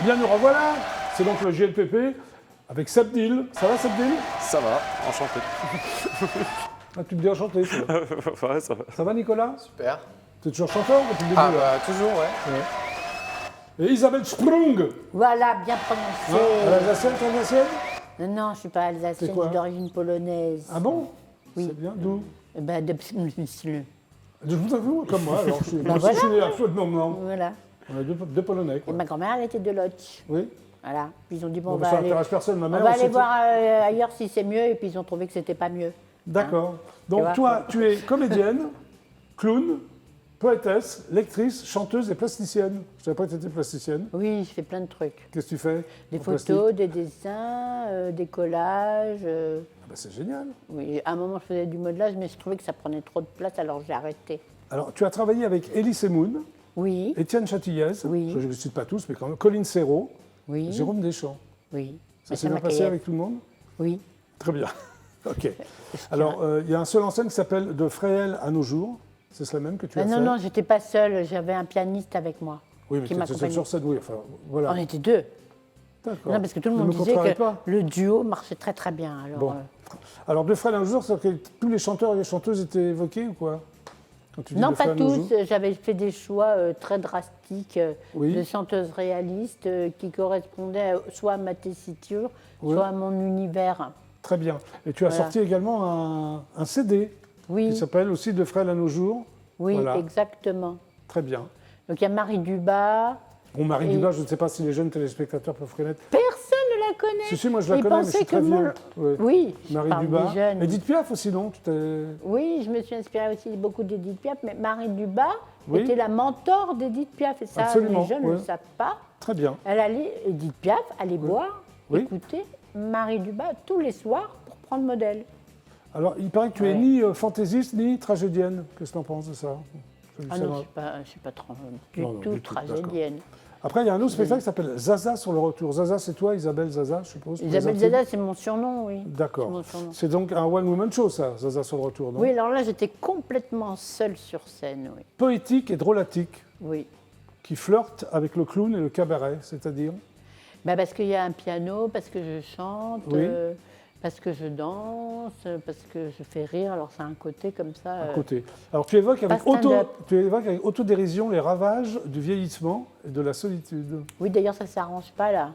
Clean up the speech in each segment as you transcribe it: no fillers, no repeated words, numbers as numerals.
Bien, nous revoilà. C'est donc le GLPP avec Sabdil. Ça va, Sabdil? Ça va, enchanté. Ah, tu me dis enchanté, toi. Ouais, ça va. Ça va, Nicolas? Super. Tu es toujours chanteur depuis le début? Ah là bah toujours, ouais. Et Isabelle Sprung. Voilà, bien prononcé. Alsacienne, t'es alsacienne? Non, je suis pas alsacienne, C'est je quoi? suis d'origine polonaise. Ah bon? Oui. C'est bien, d'où? Ben, de... Je vous avoue, comme moi. Alors, je suis, moi aussi, voilà. je suis né absolument blanc. Voilà. On a deux Polonais, Et quoi. ma grand-mère, elle était de Lodz. Oui. Voilà. Puis ils ont dit, bon, Bon, on va ça aller, n'intéresse personne. Ma on mère, va aussi, aller voir ailleurs si c'est mieux. Et puis ils ont trouvé que c'était pas mieux. D'accord. Donc, vois? toi, tu es comédienne, clown, poétesse, lectrice, chanteuse et plasticienne. Je ne savais pas que tu étais plasticienne. Oui, je fais plein de trucs. Qu'est-ce que tu fais? Des en photos, plastique? des dessins, des collages. Ah bah, c'est génial. Oui, à un moment, je faisais du modelage, mais je trouvais que ça prenait trop de place, alors j'ai arrêté. Alors, tu as travaillé avec Elie Semoun, Oui, Étienne Chatillez, Oui. je ne les cite pas tous, mais quand même, Colline Serrault, oui, Jérôme Deschamps. oui. Ça Mais s'est bien m'a passé caillé. avec tout le monde? Oui. Très bien. OK. Alors, il y a un seul en scène qui s'appelle De Fréhel à nos jours. C'est cela même que tu as Non, fait? non, j'étais pas seule, j'avais un pianiste avec moi. Oui, mais qui tu étais seule m'accompagnait. sur scène, oui. Enfin, voilà. On était deux. D'accord. Non, parce que tout le Ne monde me disait contrarie que pas. le duo marchait très très bien. Alors, Bon. Alors, De Fréhel à nos jours, c'est que tous les chanteurs et les chanteuses étaient évoqués ou quoi? Quand tu dis non, De pas Fréhel à nos tous. jours. J'avais fait des choix très drastiques Oui. de chanteuses réalistes qui correspondaient soit à ma tessiture, Oui. soit à mon univers. Très bien. Et tu as Voilà. sorti également un CD qui Oui, s'appelle aussi De Fréhel à nos jours. oui, Voilà. exactement. Très bien. Donc il y a Marie Dubas. Bon, Marie Et- Dubas, je ne sais pas si les jeunes téléspectateurs peuvent connaître. Personne ne la connaît. Si, si, moi je la Ils connais, mais je suis pensaient très que mon- vieux. Ouais. Oui, je Marie parle Dubas. des jeunes. Edith Piaf aussi, non? Oui, je me suis inspirée aussi beaucoup d'Edith Piaf, mais Marie Dubas Oui. était la mentor d'Edith Piaf, et ça, Absolument, les jeunes ne oui. le savent pas. Très bien. Elle allait, Edith Piaf, allait boire, Oui. écouter Marie Dubas tous les soirs pour prendre modèle. Alors, il paraît que tu es Ouais. ni fantaisiste ni tragédienne. Qu'est-ce que tu en penses de ça? Ah non, je ne suis pas du Non, non, tout du tout, tragédienne. Après, il y a un autre spectacle qui s'appelle Zaza sur le retour. Zaza, c'est toi, Isabelle Zaza, je suppose? pour les Isabelle intimes Zaza, c'est mon surnom, oui. C'est D'accord. mon surnom. C'est donc un one-woman show, ça, Zaza sur le retour, non? Oui, alors là, j'étais complètement seule sur scène, oui. Poétique et drôlatique, Oui. qui flirte avec le clown et le cabaret, c'est-à-dire? Bah parce qu'il y a un piano, parce que je chante, Oui. parce que je danse, parce que je fais rire. Alors c'est un côté comme ça. À côté. Alors tu évoques avec, pas stand-up. autodérision les ravages du vieillissement et de la solitude. Oui, d'ailleurs ça ne s'arrange pas là.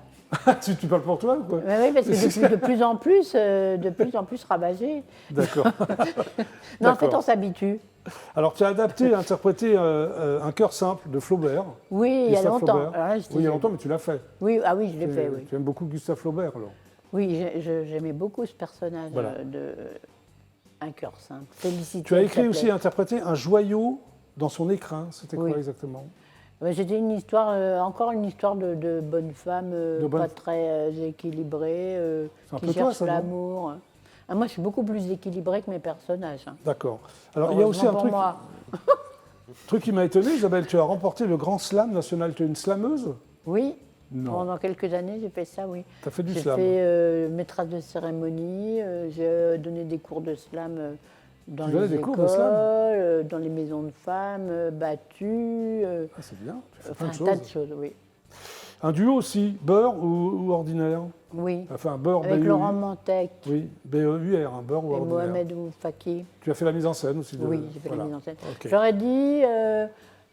tu parles pour toi ou quoi? Oui, parce que je suis de plus en plus ravagée. D'accord. Non, en fait, D'accord. on s'habitue. Alors tu as adapté et interprété un chœur simple de Flaubert. Oui, il y a Gustave longtemps. Flaubert. Alors là, j'étais Oui, il y a jeune. longtemps, mais tu l'as fait. Oui, ah oui, je l'ai fait, oui. Tu aimes beaucoup Gustave Flaubert alors? Oui, j'aimais beaucoup ce personnage Voilà. de Un cœur simple. Félicité. Tu as écrit ça aussi et plaît. interprété un joyau dans son écrin. C'était Oui. quoi exactement? Ouais, c'était une histoire, encore une histoire de bonne femme, bonne- pas très équilibrée, C'est un qui peu toi, cherche ça, non? l'amour. Ah, moi, je suis beaucoup plus équilibrée que mes personnages. Hein. D'accord. Alors il y a aussi un Heureusement pour truc, moi. truc qui m'a étonné, Isabelle. Tu as remporté le grand slam national. Tu es une slameuse? Oui, Non. pendant quelques années, j'ai fait ça, oui. Tu as fait du J'ai slam. fait maîtresse de cérémonie, j'ai donné des cours de slam dans Tu donnais les des écoles, cours de slam dans les maisons de femmes, battues, Ah, c'est bien. Tu fais enfin plein un de tas choses. de choses, oui. Un duo aussi, beurre ou ordinaire? Oui, Enfin, beurre, avec B-E-U. Laurent Montec Oui, B-E-U-R, un beurre ou et ordinaire. Mohamed Oufaki. Tu as fait la mise en scène aussi? Oui, j'ai fait voilà. la mise en scène. Ok. J'aurais dit,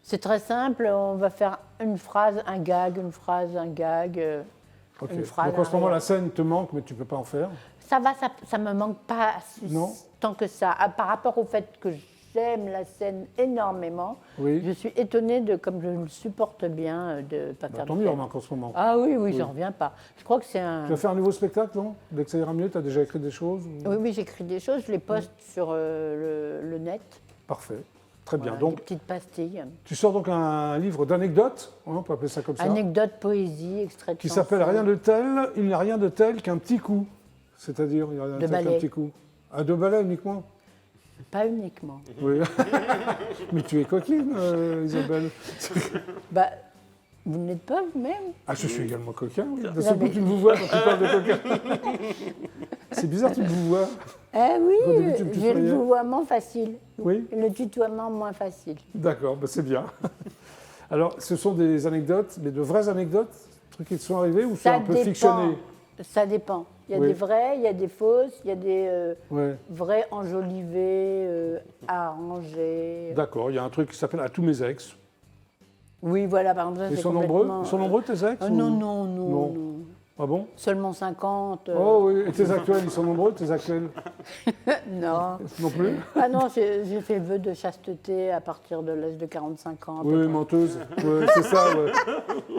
c'est très simple, on va faire une phrase, un gag, une phrase, un gag, Ok. une phrase. Donc en ce moment, un la rire. scène te manque, mais tu ne peux pas en faire. Ça va, ça me manque pas Non. tant que ça. Ah, par rapport au fait que j'aime la scène énormément, Oui. je suis étonnée de comme je le supporte bien de ne pas Bah, faire tant de mieux, scène. remarque, en ce moment. Ah oui, oui, j'en reviens pas. Je crois que c'est un... Tu vas faire un nouveau spectacle, non? Dès que ça ira mieux, tu as déjà écrit des choses ou- Oui, oui, j'écris des choses, je les poste sur le net. Parfait. Très bien. Voilà, Donc, des petites pastilles. tu sors donc un livre d'anecdotes, hein, on peut appeler ça comme ça, Anecdotes, poésie, extraits de qui s'appelle chansons. Rien de tel, il n'y a rien de tel qu'un petit coup. C'est-à-dire, il n'y a rien de De tel qu'un ballet. petit coup. Ah, de ballet uniquement? Pas uniquement. Oui. Mais tu es coquine, Isabelle. Bah, vous n'êtes pas vous-même. Ah, je suis également coquin, oui. De Non, ce coup, mais- tu me vous vois quand tu parles de coquin. C'est bizarre, tu me vous vois. Eh oui, Au début, tu me j'ai le tutoyais. tutoiement facile. Oui, Le tutoiement moins facile. d'accord, bah c'est bien. Alors, ce sont des anecdotes, mais de vraies anecdotes? trucs qui te sont arrivés ou c'est Ça un peu dépend. fictionné? Ça dépend. Il y a Oui. des vrais, il y a des fausses, il y a des Ouais. vrais enjolivés, arrangés. D'accord, il y a un truc qui s'appelle À tous mes ex. Oui, voilà, par exemple, ça, Ils c'est sont nombreux? complètement- Ils sont nombreux tes ex? ou- Non, non, non, Non. non. Ah bon? Seulement 50. Oh oui, et tes actuels, ils sont nombreux, tes actuels? Non. Non plus? Ah non, j'ai fait le vœu de chasteté à partir de l'âge de 45 ans. à peu Oui, près. menteuse. Ouais, c'est ça, ouais.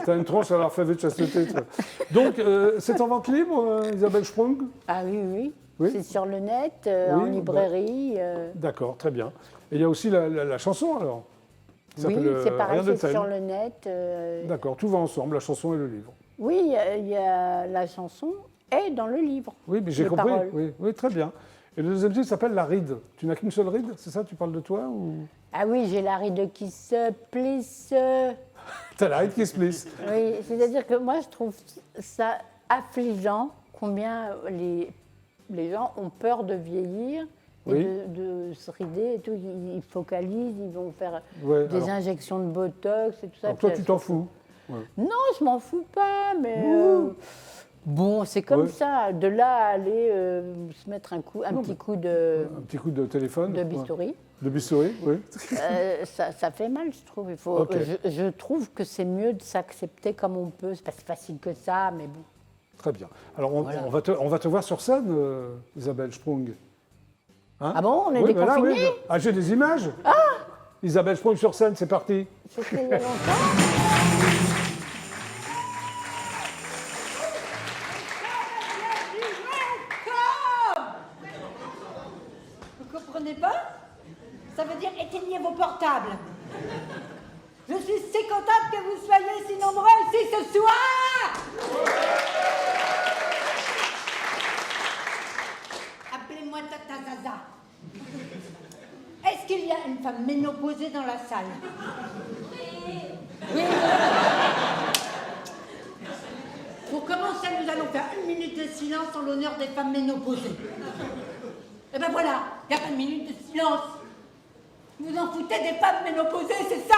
T'as une tronche à leur fait vœu de chasteté, toi. Donc, c'est en vente libre, Isabelle Sprung? Ah oui, oui. Oui. C'est sur le net, Oui, en librairie. D'accord, très bien. Et il y a aussi la chanson, alors? Ça Oui, s'appelle, c'est pareil, Rien de c'est tel. sur le net. D'accord, tout va ensemble, la chanson et le livre. Oui, il y a la chanson est dans le livre. Oui, mais j'ai Les compris. paroles. Oui, oui, très bien. Et le deuxième titre s'appelle La Ride. Tu n'as qu'une seule ride, c'est ça? Tu parles de toi ou... Ah oui, j'ai la ride qui se plisse. T'as la ride qui se plisse. Oui, c'est-à-dire que moi, je trouve ça affligeant combien les gens ont peur de vieillir et Oui. de se rider et tout. Ils focalisent, ils vont faire Ouais, des alors- injections de botox et tout ça. Alors toi, Puis tu t'en fous. Non, je m'en fous pas, mais bon, c'est comme Ouais. ça. De là à aller se mettre un petit coup de Un petit coup de téléphone. bistouri, De bistouri, oui. ça fait mal, je trouve. Il faut, Ok. je trouve que c'est mieux de s'accepter comme on peut. C'est pas si facile que ça, mais bon. Très bien. Alors, Voilà. on va te voir sur scène, Isabelle Sprung. Hein? Ah bon, on est Oui, ben là, déconfinés? oui. Ah, j'ai des images. Isabelle Sprung sur scène, c'est parti. C'était il y a longtemps. Vous comprenez pas? Ça veut dire éteignez vos portables. Je suis si contente que vous soyez si nombreux ici ce soir. Appelez-moi Tata Zaza. Est-ce qu'il y a une femme ménopausée dans la salle? Oui. Pour commencer, nous allons faire 1 minute de silence en l'honneur des femmes ménopausées. Et ben voilà, il n'y a pas de minute de silence. Vous en foutez des femmes ménopausées, c'est ça?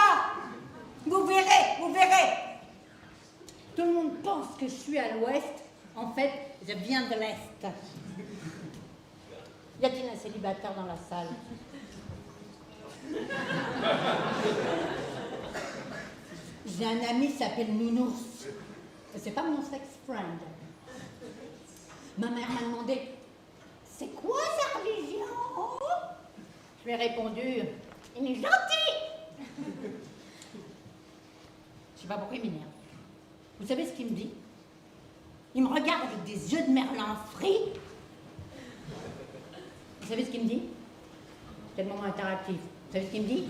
Vous verrez, vous verrez. Tout le monde pense que je suis à l'ouest. En fait, je viens de l'est. Y a-t-il un célibataire dans la salle? J'ai un ami qui s'appelle Nounours. C'est pas mon sex friend. Ma mère m'a demandé, c'est quoi sa religion? Je lui ai répondu, il est gentil. Je sais pas pourquoi il m'énerve. Vous savez ce qu'il me dit? Il me regarde avec des yeux de merlan frits. Vous savez ce qu'il me dit? C'est le moment interactif. Vous savez ce qu'il me dit?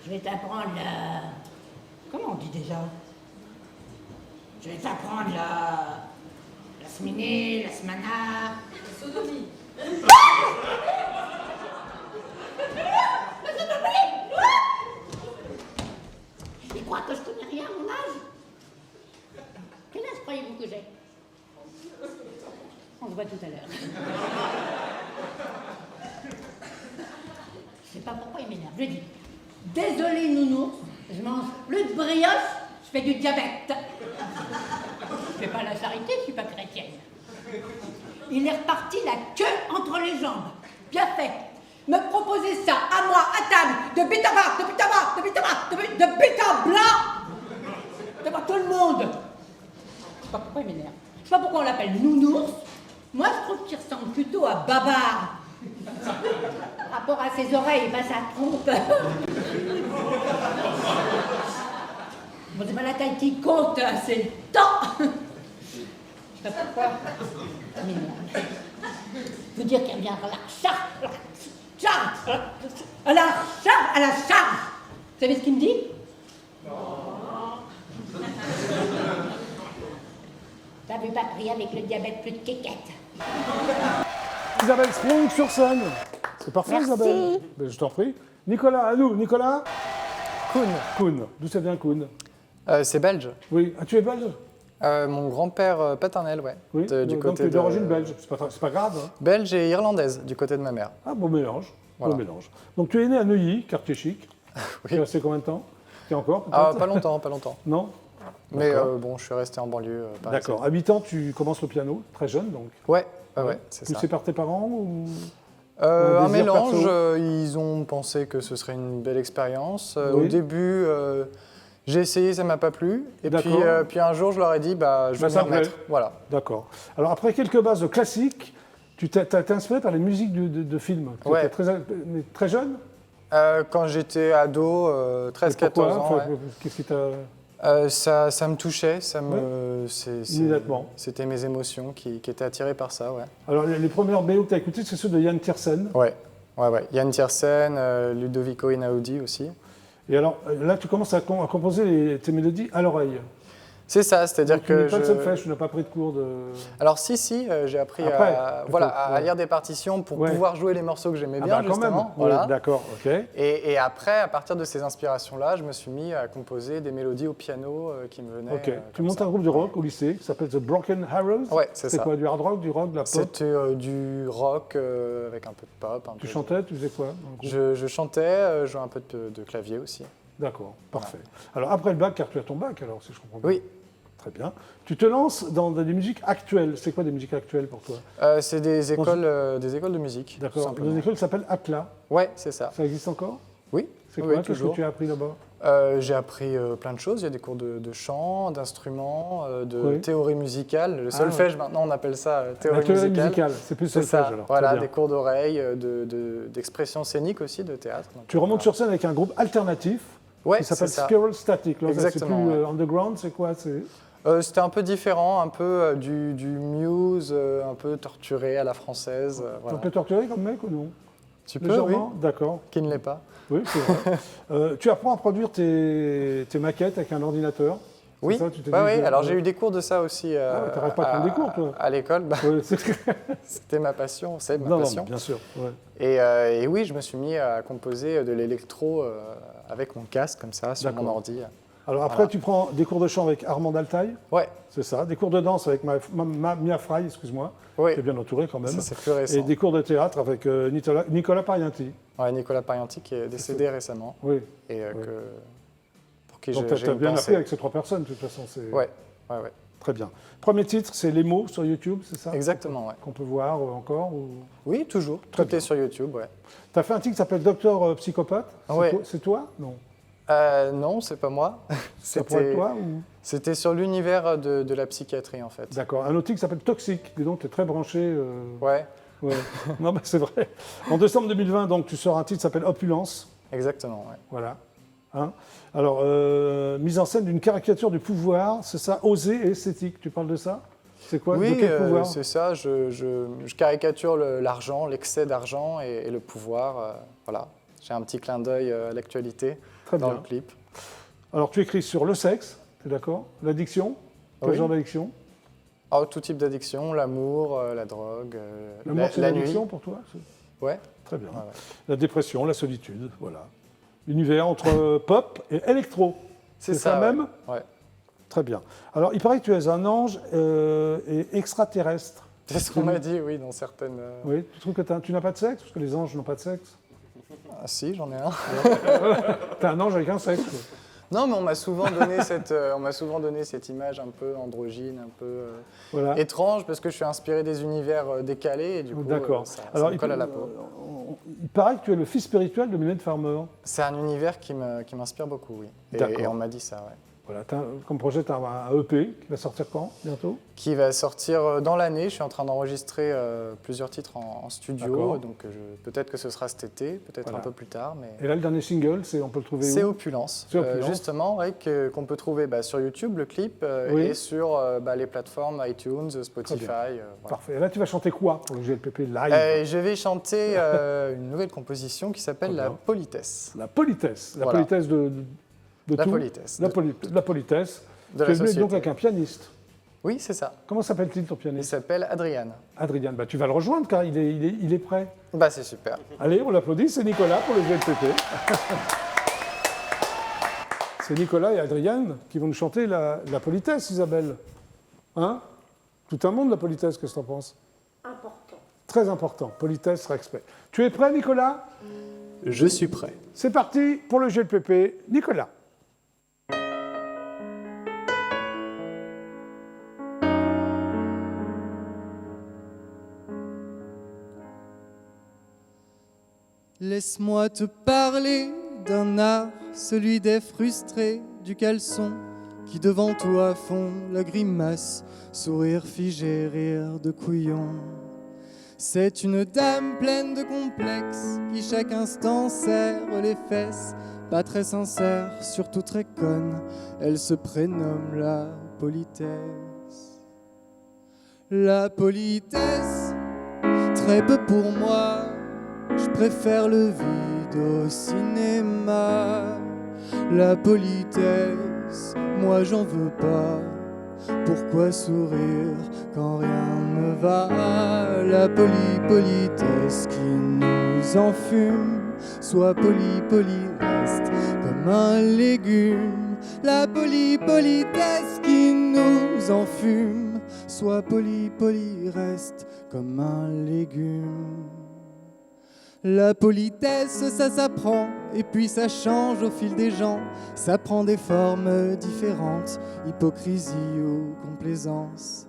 Je vais t'apprendre la... Comment on dit déjà? Je vais t'apprendre la sminée, la smana... La sodomie. La sodomie. Il croit que je connais rien à mon âge. Quel âge croyez-vous que j'ai? On se voit tout à l'heure. Je sais pas pourquoi il m'énerve. Je lui dis, désolé Nounours, je mange plus de brioche, je fais du diabète. Je fais pas la charité, je suis pas chrétienne. Il est reparti la queue entre les jambes. Bien fait. Me proposer ça à moi, à table, de but à barre, de but à barre, de but à barre, de but à blanc, devant tout le monde. Je sais pas pourquoi il m'énerve. Je sais pas pourquoi on l'appelle Nounours. Moi, je trouve qu'il ressemble plutôt à Babar. Par rapport à ses oreilles, ben, ça trompe. Bon, c'est pas la taille qui compte, c'est le temps. Je sais pas pourquoi. Ça m'énerve. Je veux dire qu'il revient à la charge. À la charge, à la charge. Vous savez ce qu'il me dit? T'avais pas pris avec le diabète plus de quéquette. Isabelle Sprung sur scène. C'est parfait, Merci. Isabelle. Ben, je t'en prie. Nicolas, à nous. Nicolas Kuhn. Kuhn. D'où ça vient, Kuhn? C'est belge. Oui. Ah, tu es belge? Mon grand-père paternel, ouais. Oui. Du Donc, côté tu es d'origine belge. C'est pas grave. Hein. Belge et irlandaise, du côté de ma mère. Ah, beau mélange. Voilà. Beau mélange. Donc, tu es né à Neuilly, quartier chic. Tu es resté combien de temps? Tu es encore Ah, peut-être pas longtemps, pas longtemps. Non. Mais D'accord. bon, je suis resté en banlieue. D'accord. À 8 ans, tu commences le piano, très jeune donc. Ouais, c'est ça. Poussé par tes parents ou... Un désir mélange, perso. ils ont pensé que ce serait une belle expérience. Oui. Au début, j'ai essayé, ça m'a pas plu. Et puis, D'accord. puis un jour, je leur ai dit, bah, je vais ça m'y me plaît. remettre. Voilà. D'accord. Alors après quelques bases de classiques, tu t'es inspiré par les musiques de films. Tu Ouais. étais très jeune. Quand j'étais ado, 13-14 Pourquoi ans, Enfin, ouais. Qu'est-ce qui t'a... Ça me touchait, Immédiatement. c'était mes émotions qui étaient attirées par ça, ouais. Alors les premières BO que tu as écoutées, c'est ceux de Yann Tiersen. Ouais. Yann Tiersen, Ludovico Einaudi aussi. Et alors là, tu commences à composer tes mélodies à l'oreille. C'est ça, c'est-à-dire Donc, tu n'es que pas de solfège, tu n'as pas pris de cours de... Alors si, j'ai appris Après, à ouais. lire des partitions pour Ouais. pouvoir jouer les morceaux que j'aimais Ah bien, bah, quand même. justement. Ouais, Voilà. d'accord, ok. Et après, à partir de ces inspirations-là, je me suis mis à composer des mélodies au piano qui me venaient. Ok. Tu comme montes ça. un groupe de rock au lycée qui s'appelle The Broken Arrows. Ouais, c'est ça. quoi, du hard rock, du rock, de la pop? C'était du rock avec un peu de pop. Tu chantais, tu faisais quoi dans le groupe? Je chantais, je jouais un peu de clavier aussi. D'accord, parfait. Alors après le bac, car tu as ton bac, alors si je comprends bien. Oui, Très bien. Tu te lances dans des musiques actuelles. C'est quoi des musiques actuelles pour toi? c'est des écoles de musique. tout D'accord. simplement. Une école s'appelle Atla. Ouais, c'est ça. Ça existe encore? Oui, C'est oui, quoi? Qu'est-ce que toujours. tu as appris là-bas? J'ai appris plein de choses. Il y a des cours de chant, d'instruments, de Oui. théorie musicale. Le solfège, maintenant, on appelle ça La théorie théorie musicale. musicale, c'est plus C'est solfège ça. alors. Voilà, Très bien. des cours d'oreille, d'expression scénique aussi, de théâtre. Donc, Tu remontes sur scène avec un groupe alternatif Ouais, qui c'est s'appelle ça. Spiral Static. Là, c'est plus Exactement, ouais. underground, c'est quoi? C'était un peu différent, un peu du Muse, un peu torturé à la française. Un Voilà. peu torturé comme mec ou non? Tu peux, oui. Légèrement. D'accord. Qui ne l'est pas. Oui, c'est vrai. Tu apprends à produire tes maquettes avec un ordinateur. C'est Oui, ça, tu t'es ouais, dit, ouais. je- Alors j'ai eu des cours de ça aussi ouais, t'arrêtes pas de prendre des cours, toi. à l'école. Bah, Ouais, c'est- c'était ma passion, c'est ma non, non, passion. bien sûr. Ouais. Et oui, je me suis mis à composer de l'électro avec mon casque comme ça sur mon D'accord. ordi. Alors après, Voilà. tu prends des cours de chant avec Armand Altaï, Ouais, c'est ça. Des cours de danse avec Mia Fry, excuse-moi. oui. Tu es bien entouré quand même. Ça c'est plus récent. Et des cours de théâtre avec Nicolas Parienti. Ouais, Nicolas Parienti qui est décédé récemment Oui. et Oui. pour qui Donc j'ai tu as une bien pensée. appris avec ces trois personnes, de toute façon. C'est Ouais. très bien. Premier titre, c'est Les mots sur YouTube, c'est ça? Exactement, ouais. Qu'on peut voir encore ou... Oui, toujours. Très Tout bien. est sur YouTube, ouais. Tu as fait un titre qui s'appelle Docteur Psychopathe. Ouais. C'est toi? Non. Non, c'est pas moi. Ça pourrait être toi ou... C'était sur l'univers de la psychiatrie, en fait. D'accord. Un autre titre qui s'appelle Toxique. Dis donc, tu es très branché. Ouais, Ouais. Non, mais c'est vrai. En décembre 2020, donc, tu sors un titre qui s'appelle Opulence. exactement, ouais. Voilà. Hein. Alors, mise en scène d'une caricature du pouvoir, c'est ça, osé et esthétique. Tu parles de ça? C'est quoi? Oui, de quel pouvoir? c'est ça. Je caricature l'argent, l'excès d'argent et le pouvoir. Voilà. J'ai un petit clin d'œil à l'actualité Très dans bien. le clip. Alors, tu écris sur le sexe, tu es d'accord? L'addiction? Quel Oui. genre d'addiction? Oh, tout type d'addiction, l'amour, la drogue, La mort, c'est la une nuit. addiction pour toi? Ouais. Très bien. Ouais, ouais. La dépression, la solitude, voilà. Univers entre pop et électro. C'est ça ça, même? Ouais. Très bien. Alors, il paraît que tu es un ange et extraterrestre. C'est ce qu'on m'a dit, oui, dans certaines. Oui, tu trouves que tu n'as pas de sexe? Parce que les anges n'ont pas de sexe. Ah, si, j'en ai un. T'es un ange avec un sexe. quoi. Non, mais on m'a souvent donné cette image un peu androgyne, un peu Voilà. étrange, parce que je suis inspiré des univers décalés et du coup, D'accord. ça Alors, me colle à la peau. Il paraît que tu es le fils spirituel de Mylène Farmer. C'est un univers qui m'inspire beaucoup, oui. D'accord. Et on m'a dit ça, ouais. Voilà, comme projet, tu as un EP qui va sortir quand? Bientôt? Qui va sortir dans l'année. Je suis en train d'enregistrer plusieurs titres en studio, D'accord. donc peut-être que ce sera cet été, peut-être Voilà. un peu plus tard, mais Et là, le dernier single, on peut le trouver c'est où? Opulence. C'est Opulence. Justement, ouais, qu'on peut trouver sur YouTube, le clip, Oui. et sur les plateformes iTunes, Spotify. Voilà. Parfait. Et là, tu vas chanter quoi pour le GLPP live? Je vais chanter une nouvelle composition qui s'appelle Très La bien. Politesse. La politesse. La Voilà. politesse de La tout. politesse. La politesse. De Tu la es venu société. donc avec un pianiste. Oui, c'est ça. Comment s'appelle-t-il ton Il pianiste? s'appelle Adrien. Adrien. Bah, tu vas le rejoindre car il est prêt. C'est super. Allez, on l'applaudit. C'est Nicolas pour le GLPP. C'est Nicolas et Adrien qui vont nous chanter la politesse, Isabelle. Hein? Tout un monde, la politesse, qu'est-ce que tu en penses? Important. Très important. Politesse, respect. Tu es prêt, Nicolas? Je suis prêt. C'est parti pour le GLPP. Nicolas. Laisse-moi te parler d'un art, celui des frustrés du caleçon, qui devant toi font la grimace, sourire figé, rire de couillon. C'est une dame pleine de complexes, qui chaque instant serre les fesses, pas très sincère, surtout très conne, elle se prénomme la politesse. La politesse, très peu pour moi. Je préfère le vide au cinéma. La politesse, moi j'en veux pas. Pourquoi sourire quand rien ne va? La politesse qui nous enfume. Sois poli, reste comme un légume. La politesse qui nous enfume. Sois poli, reste comme un légume. La politesse, ça s'apprend, et puis ça change au fil des gens. Ça prend des formes différentes, hypocrisie ou complaisance.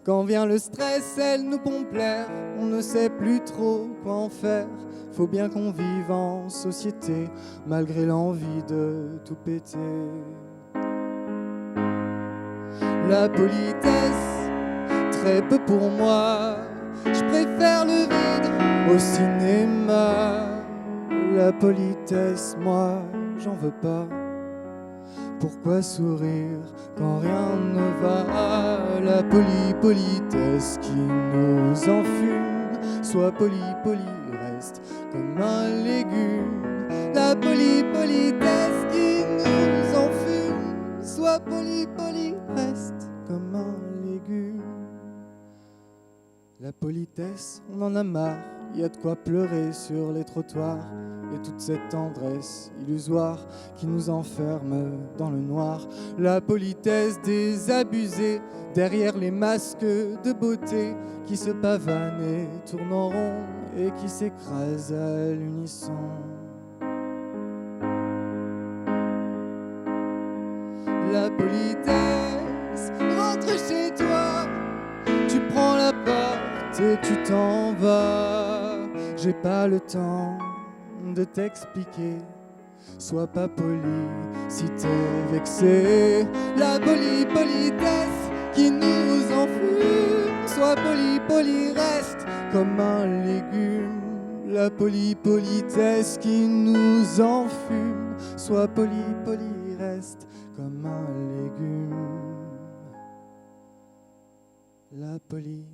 Quand vient le stress, elle nous pompe l'air, on ne sait plus trop quoi en faire. Faut bien qu'on vive en société, malgré l'envie de tout péter. La politesse, très peu pour moi, je préfère le vide au cinéma. La politesse, moi, j'en veux pas. Pourquoi sourire quand rien ne va? La politesse qui nous enfume. Sois poli, reste comme un légume. La politesse qui nous enfume. Sois poli, reste comme un légume. La politesse, on en a marre, y a de quoi pleurer sur les trottoirs. Et toute cette tendresse illusoire qui nous enferme dans le noir. La politesse des abusés, derrière les masques de beauté, qui se pavanent et tournent en rond et qui s'écrasent à l'unisson. La politesse, rentre chez toi, tu prends la porte et tu t'en vas. J'ai pas le temps de t'expliquer, sois pas poli si t'es vexé. La politesse qui nous enfume. Sois poli, reste comme un légume. La politesse qui nous enfume. Sois poli, reste comme un légume. La politesse.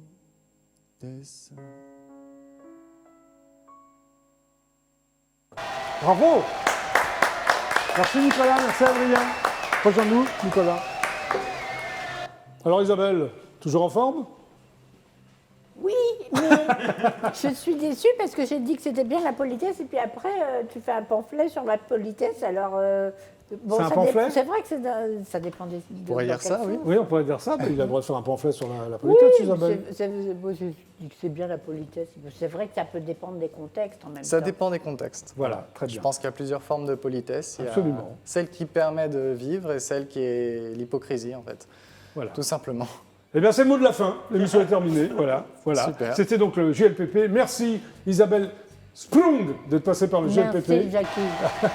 Bravo. Merci Nicolas, merci Adrien. Rejoins-nous, Nicolas. Alors Isabelle, toujours en forme? Oui, mais je suis déçue parce que j'ai dit que c'était bien la politesse et puis après tu fais un pamphlet sur la politesse. Alors bon, c'est un pamphlet? C'est vrai que ça dépend des. On pourrait dire ça, oui. Oui, on pourrait dire ça, mais il a le droit de faire un pamphlet sur la politesse, Oui, Isabelle. moi, je dis que c'est bien la politesse. C'est vrai que ça peut dépendre des contextes en même temps. Ça dépend des contextes. Voilà, très bien. Je pense qu'il y a plusieurs formes de politesse. Il y a Absolument. celle qui permet de vivre et celle qui est l'hypocrisie, en fait. Voilà. Tout simplement. Eh bien, c'est le mot de la fin. L'émission est terminée. Voilà. Super. C'était donc le GLPP. Merci Isabelle Sprung d'être passée par le GLPP. Merci Jackie.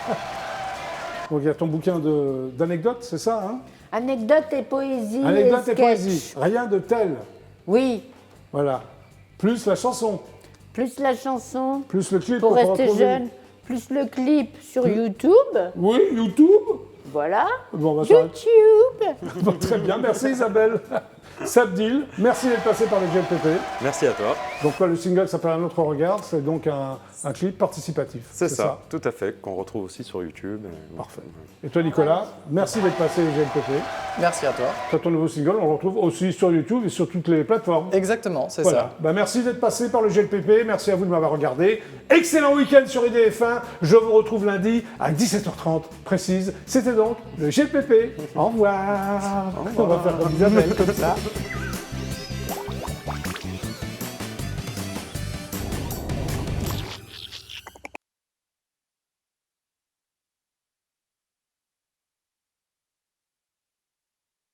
Donc, il y a ton bouquin d'anecdotes, c'est ça, hein? Anecdotes et poésie. Anecdotes et sketch. poésie. Rien de tel. Oui, Voilà. Plus la chanson. plus la chanson Plus le clip pour qu'on peut rester retrouver. jeune, plus le clip sur YouTube. Oui, YouTube. Voilà. Bon, on va s'arrêter. YouTube. Bon, très bien, merci Isabelle. Sabdil, merci d'être passé par le GLPP. Merci à toi. Donc là, le single s'appelle Un autre regard, c'est donc un clip participatif. C'est ça, tout à fait, qu'on retrouve aussi sur YouTube. Parfait. Et toi Nicolas, merci d'être passé au GLPP. Merci à toi. Toi, ton nouveau single, on le retrouve aussi sur YouTube et sur toutes les plateformes. Exactement, c'est Voilà. ça. Bah, merci d'être passé par le GLPP, merci à vous de m'avoir regardé. Excellent week-end sur IDF1, je vous retrouve lundi à 17h30 précise. C'était donc le GLPP. Au revoir. On va faire comme Isabelle, comme ça.